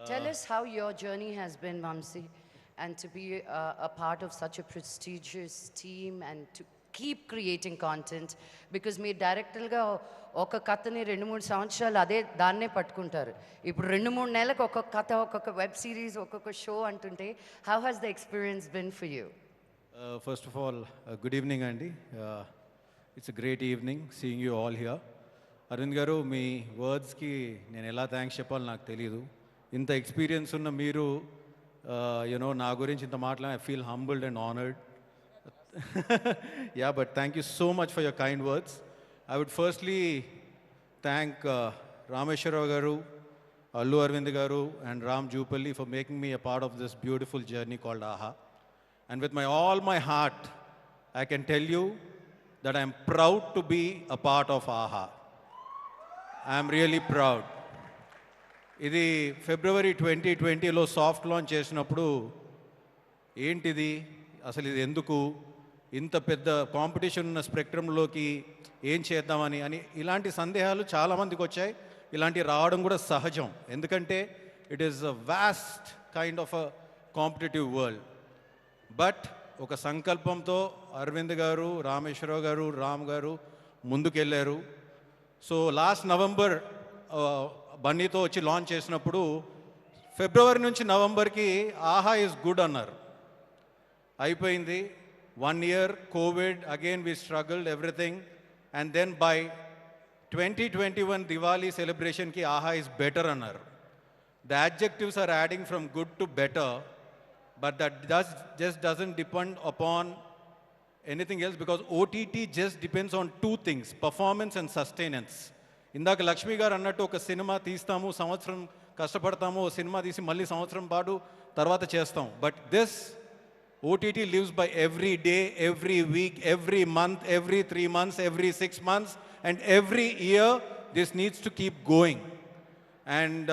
Tell us how your journey has been, Vamsi, and to be a part of such a prestigious team and to keep creating content. Because మీ డైరెక్టర్గా ఒక కథని 2-3 సంవత్సరాలు అదే దాన్నే పట్టుకుంటారు. ఇప్పుడు 2-3 నెలలకు ఒక్కొక్క కథ, ఒక్కొక్క వెబ్ సిరీస్, ఒక్కొక్క షో అంటుంటే how has the experience been for you? First of all, good evening, Andy. It's a great evening seeing you all here. Aravind గారు, మీ వర్డ్స్కి నేను ఎలా థ్యాంక్స్ చెప్పాలో నాకు తెలియదు. ఇంత ఎక్స్పీరియన్స్ ఉన్న మీరు యూనో నా గురించి ఇంత మాట్లాడి I feel humbled and honoured. Yeah, but thank you so much for your kind words. I would firstly thank Rameshwar Rao గారు, అల్లు అరవింద్ గారు and Ram Jupally for making me a part of this beautiful journey called AHA. And with all my heart, I can tell you that I am proud to be a part of AHA. I am really proud. ఇది February 2020లో soft launch చేసినప్పుడు ఏంటిది అసలు, ఇది ఎందుకు ఇంత పెద్ద competition ఉన్న స్పెక్ట్రంలోకి ఏం చేద్దామని ఇలాంటి సందేహాలు చాలామందికి వచ్చాయి. ఇలాంటివి రావడం కూడా సహజం, ఎందుకంటే it is a vast kind of a competitive world. But ఒక సంకల్పంతో అరవింద్ గారు, రామేశ్వరరావు గారు, రామ్ గారు ముందుకెళ్ళారు. సో లాస్ట్ నవంబర్ బన్నీతో వచ్చి లాంచ్ చేసినప్పుడు ఫిబ్రవరి నుంచి నవంబర్కి ఆహా ఈజ్ గుడ్ అన్నారు. అయిపోయింది 1 year Covid, again we struggled everything. And then by 2021 Diwali సెలబ్రేషన్కి ఆహా ఈజ్ బెటర్ అన్నారు. The adjectives are adding from good to better, but that just doesn't depend upon anything else, because OTT just depends on 2 things, performance and sustenance. ఇందాక లక్ష్మి గారు అన్నట్టు ఒక cinema తీస్తాము, సంవత్సరం కష్టపడతాము, cinema తీసి మళ్ళీ సంవత్సరం పాటు తర్వాత చేస్తాం. But this OTT lives by every day, every week, every month, every 3 months, every 6 months, and every year this needs to keep going. And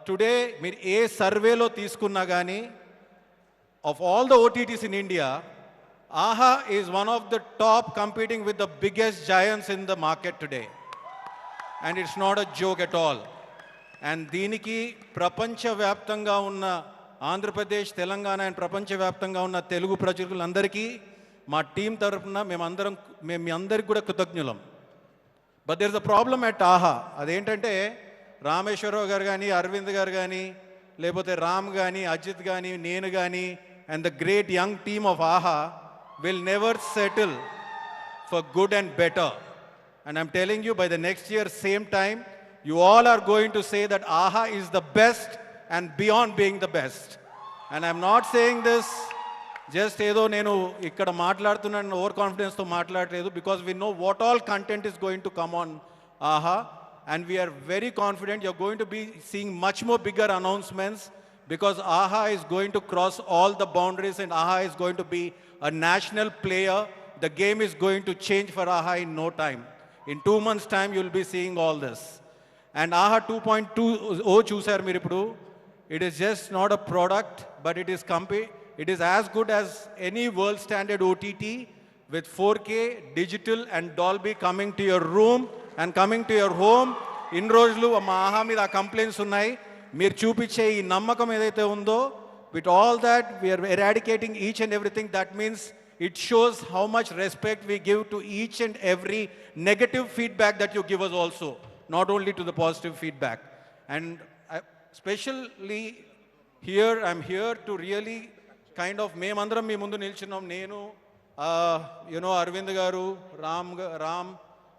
today మీరు ఏ సర్వేలో తీసుకున్నా కానీ of all the OTTs in India, AHA is one of the top, competing with the biggest giants in the market today. And it's not a joke at all. And దీనికి ప్రపంచవ్యాప్తంగా ఉన్న Andhra Pradesh, Telangana and ప్రపంచవ్యాప్తంగా ఉన్న తెలుగు ప్రజలందరికీ మా టీం తరఫున మేము మీ అందరికి కూడా కృతజ్ఞులం. But there is a problem at Aha. అదేంటంటే రామేశ్వరరావు గారు కానీ, అరవింద్ గారు కానీ, లేకపోతే రామ్ కానీ, అజిత్ కానీ, నేను కానీ, and the great young team of AHA will never settle for good and better. And I'm telling you, by the next year, same time, you all are going to say that AHA is the best and beyond being the best. And I'm not saying this just ఏదో నేను ఇక్కడ మాట్లాడుతున్నాను over కాన్ఫిడెన్స్తో మాట్లాడలేదు, because we know what all content is going to come on AHA, and we are very confident you're going to be seeing much more bigger announcements, because AHA is going to cross all the boundaries and AHA is going to be a national player. The game is going to change for AHA in no time. In 2 months' time, you'll be seeing all this. And AHA 2.2 చూసారు మీరు ఇప్పుడు. It is just not a product, but it is as good as any world standard OTT with 4K, digital and Dolby coming to your room and coming to your home. ఇన్ని రోజులు మా ఆహా మీద ఆ complaints ఉన్నాయి. మీరు చూపించే ఈ నమ్మకం ఏదైతే ఉందో, with all that we are eradicating each and everything. That means it shows how much respect we give to each and every negative feedback that you give us also, not only to the positive feedback. And especially here, I'm here to really kind of మేమందరం మీ ముందు నిల్చున్నాం. నేను అరవింద్ గారు, రామ్,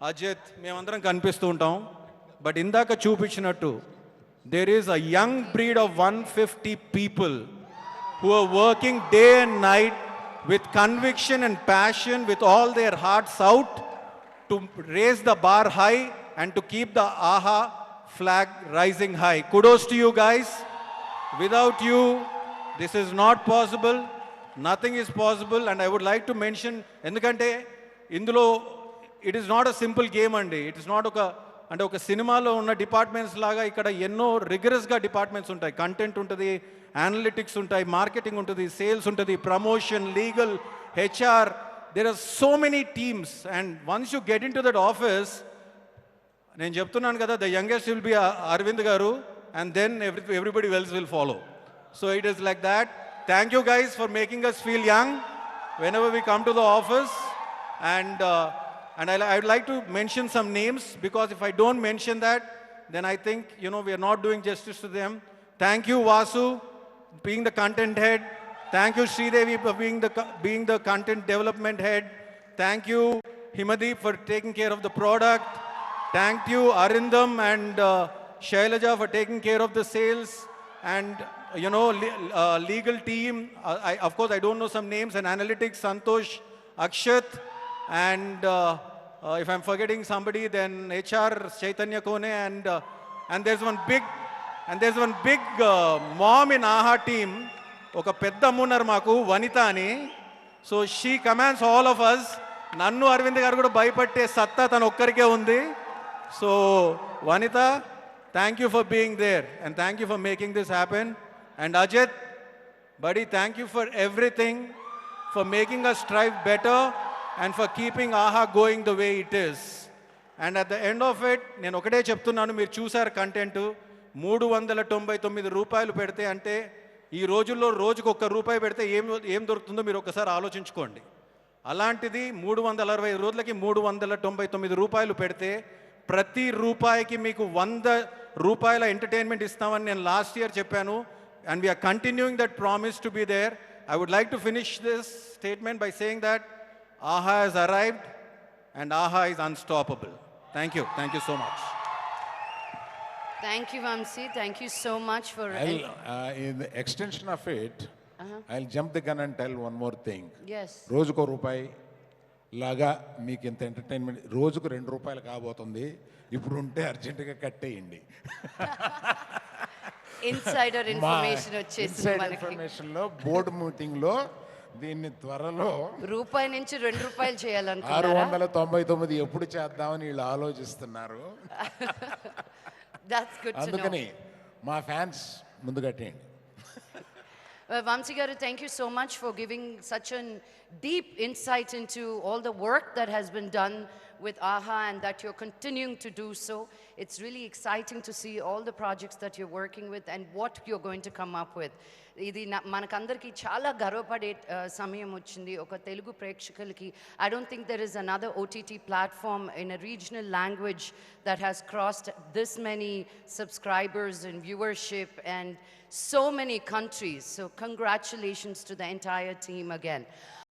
అజిత్, మేమందరం కనిపిస్తూ ఉంటాం. But ఇందాక చూపించినట్టు there is a young breed of 150 people who are working day and night with conviction and passion, with all their hearts out, to raise the bar high and to keep the AHA flag rising high. Kudos to you guys. Without you, this is not possible. Nothing is possible. And I would like to mention, ఎందుకంటే ఇందులో it is not a simple game అండి. It is not ఒక సినిమాలో ఉన్న departments లాగా ఇక్కడ ఎన్నో రిగరస్గా డిపార్ట్మెంట్స్ ఉంటాయి. కంటెంట్ ఉంటుంది, అనలిటిక్స్ ఉంటాయి, మార్కెటింగ్ ఉంటుంది, సేల్స్ ఉంటుంది, promotion, legal, HR. There are so many teams. And once you get in to that office, నేను చెప్తున్నాను కదా, the youngest will be Aravind గారు. and then everybody else will follow. So it is like that. Thank you guys for making us feel young whenever we come to the office. And I would like to mention some names, because if I don't mention that, then I think, we are not doing justice to them. Thank you, Vasu, being the content head. Thank you, Sridevi, for being the content development head. Thank you, Himadeep, for taking care of the product. Thank you, Arindam and Shailaja, for taking care of the sales. And, legal team. Of course, I don't know some names. And analytics, Santosh, Akshat. And if I'm forgetting somebody, then HR, Chaitanya Kone. And there's one big mom in AHA team. Oka pedda munnar maku, Vanita ani. So she commands all of us. Nannu Arvind garu kuda bhayapatte satta tanu okkarike undi. So Vanita, thank you for being there, and thank you for making this happen. And Ajit, buddy, thank you for everything, for making us strive better and for keeping AHA going the way it is. And at the end of it, నేను ఒకటే చెప్తున్నాను, మీరు చూసారు content, 399 రూపాయలు పెడితే అంటే ఈ రోజుల్లో రోజుకు ₹1 పెడితే ఏం దొరుకుతుందో మీరు ఒకసారి ఆలోచించుకోండి. అలాంటిది 365 రోజులకి 399 రూపాయలు పెడితే ప్రతి రూపాయికి మీకు ₹100 ఎంటర్టైన్మెంట్ ఇస్తామని నేను లాస్ట్ ఇయర్ చెప్పాను. And we are continuing that promise to be there. I would like to finish this statement by saying that AHA has arrived and AHA is unstoppable. Thank you. Thank you so much. Thank you, Vamsi. Thank you so much for... In the extension of it, I'll jump the gun and tell one more thing. Yes. రోజుకో రూపాయి లాగా మీకు ఇంత entertainment, రోజుకు ₹2 కాబోతుంది. ఇప్పుడు ఉంటే అర్జెంటుగా కట్టేయండి. ఇన్సైడర్ ఇన్ఫర్మేషన్ వచ్చేసింది మనకి. ఇన్ఫర్మేషన్లో బోర్డు మీటింగ్లో దీన్ని త్వరలో ₹1 నుంచి ₹2 చేయాలనుకున్నారా? 699 ఎప్పుడు చేద్దామని వీళ్ళు ఆలోచిస్తున్నారు. That's good to know. అందుకని మా ఫ్యాన్స్ ముందు కట్టేయండి. Well, Vamsi garu, thank you so much for giving such a deep insight into all the work that has been done with AHA and that you're continuing to do so. It's really exciting to see all the projects that you're working with and what you're going to come up with. ఇది మనకందరికి చాలా గర్వపడే సమయం వచ్చింది ఒక తెలుగు ప్రేక్షకులకి. I don't think there is another OTT platform in a regional language that has crossed this many subscribers and viewership and so many countries. So congratulations to the entire team again.